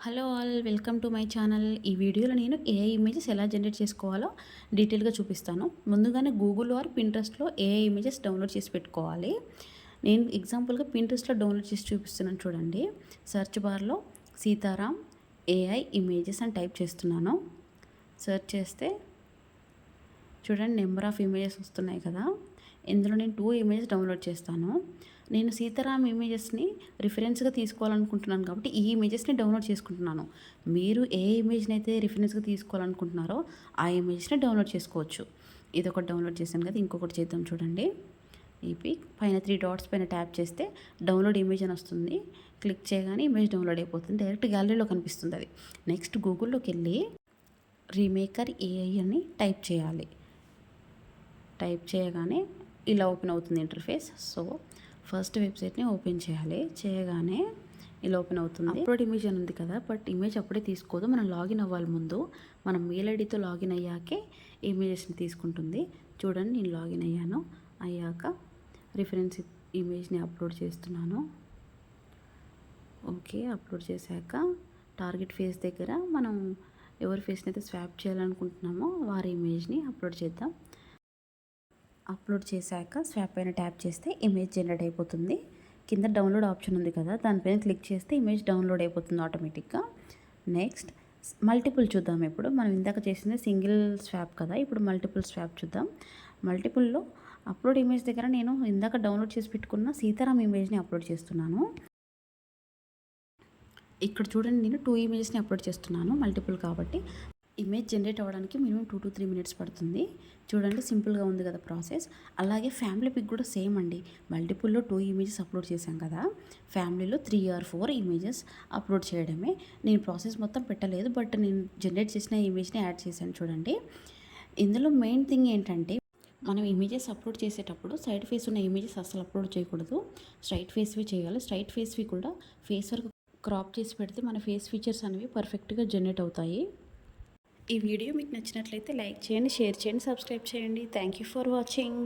Hello all, welcome to my channel. ఈ వీడియోలో నేను ఏఐ ఇమేజెస్ ఎలా జనరేట్ చేసుకోవాలో డీటెయిల్గా చూపిస్తాను. ముందుగానే గూగుల్ ఆర్ పింట్రెస్ట్లో ఏఐ ఇమేజెస్ డౌన్లోడ్ చేసి పెట్టుకోవాలి. నేను ఎగ్జాంపుల్గా పింట్రెస్ట్లో డౌన్లోడ్ చేసి చూపిస్తున్నాను చూడండి. సెర్చ్ బార్లో సీతారాం ఏఐ ఇమేజెస్ అని టైప్ చేస్తున్నాను. సెర్చ్ చేస్తే చూడండి నెంబర్ ఆఫ్ ఇమేజెస్ వస్తున్నాయి కదా. ఇందులో నేను 2 ఇమేజెస్ డౌన్లోడ్ చేస్తాను. నేను సీతారాం ఇమేజెస్ని రిఫరెన్స్గా తీసుకోవాలనుకుంటున్నాను కాబట్టి ఈ ఇమేజెస్ని డౌన్లోడ్ చేసుకుంటున్నాను. మీరు ఏ ఇమేజ్ని అయితే రిఫరెన్స్గా తీసుకోవాలనుకుంటున్నారో ఆ ఇమేజ్ని డౌన్లోడ్ చేసుకోవచ్చు. ఇదొకటి డౌన్లోడ్ చేశాను కదా, ఇంకొకటి చేద్దాం చూడండి. ఈ పైన 3 డాట్స్ పైన ట్యాప్ చేస్తే డౌన్లోడ్ ఇమేజ్ అని వస్తుంది. క్లిక్ చేయగానే ఇమేజ్ డౌన్లోడ్ అయిపోతుంది. డైరెక్ట్ గ్యాలరీలో కనిపిస్తుంది అది. నెక్స్ట్ గూగుల్లోకి వెళ్ళి రీమేకర్ ఏఐ అని టైప్ చేయాలి. టైప్ చేయగానే ఇలా ఓపెన్ అవుతుంది ఇంటర్ఫేస్. సో ఫస్ట్ వెబ్సైట్ని ఓపెన్ చేయాలి. చేయగానే ఇలా ఓపెన్ అవుతుంది. అప్లోడ్ ఇమేజ్ అని ఉంది కదా, బట్ ఇమేజ్ అప్పుడే తీసుకోదు. మనం లాగిన్ అవ్వాలి ముందు. మనం మెయిల్ ఐడితో లాగిన్ అయ్యాకే ఇమేజెస్ని తీసుకుంటుంది. చూడండి, నేను లాగిన్ అయ్యాక రిఫరెన్స్ ఇమేజ్ని అప్లోడ్ చేస్తున్నాను. ఓకే, అప్లోడ్ చేశాక టార్గెట్ ఫేస్ దగ్గర మనం ఎవరి ఫేస్ని అయితే స్వాప్ చేయాలనుకుంటున్నామో వారి ఇమేజ్ని అప్లోడ్ చేద్దాం. అప్లోడ్ చేశాక స్వాప్ పైన ట్యాప్ చేస్తే ఇమేజ్ జనరేట్ అయిపోతుంది. కింద డౌన్లోడ్ ఆప్షన్ ఉంది కదా, దానిపైన క్లిక్ చేస్తే ఇమేజ్ డౌన్లోడ్ అయిపోతుంది ఆటోమేటిక్గా. నెక్స్ట్ మల్టిపుల్ చూద్దాం. ఇప్పుడు మనం ఇందాక చేసింది సింగిల్ స్వాప్ కదా, ఇప్పుడు మల్టిపుల్ స్వాప్ చూద్దాం. మల్టిపుల్లో అప్లోడ్ ఇమేజ్ దగ్గర నేను ఇందాక డౌన్లోడ్ చేసి పెట్టుకున్న సీతారాం ఇమేజ్ని అప్లోడ్ చేస్తున్నాను. ఇక్కడ చూడండి, నేను 2 ఇమేజెస్ని అప్లోడ్ చేస్తున్నాను మల్టిపుల్ కాబట్టి. ఇమేజ్ జనరేట్ అవ్వడానికి మినిమం 2 to 3 minutes పడుతుంది. చూడండి, సింపుల్గా ఉంది కదా ప్రాసెస్. అలాగే ఫ్యామిలీ పిక్ కూడా సేమ్ అండి. మల్టిపుల్లో 2 ఇమేజెస్ అప్లోడ్ చేశాం కదా, ఫ్యామిలీలో 3 or 4 ఇమేజెస్ అప్లోడ్ చేయడమే. నేను ప్రాసెస్ మొత్తం పెట్టలేదు, బట్ నేను జనరేట్ చేసిన ఇమేజ్ని యాడ్ చేశాను చూడండి. ఇందులో మెయిన్ థింగ్ ఏంటంటే, మనం ఇమేజెస్ అప్లోడ్ చేసేటప్పుడు సైడ్ ఫేస్ ఉన్న ఇమేజెస్ అసలు అప్లోడ్ చేయకూడదు. స్ట్రైట్ ఫేస్వి చేయాలి. స్ట్రైట్ ఫేస్వి కూడా ఫేస్ వరకు క్రాప్ చేసి పెడితే మన ఫేస్ ఫీచర్స్ అనేవి పర్ఫెక్ట్గా జనరేట్ అవుతాయి. ఈ వీడియో మీకు నచ్చినట్లయితే లైక్ చేయండి, షేర్ చేయండి, సబ్స్క్రైబ్ చేయండి. Thank you for watching.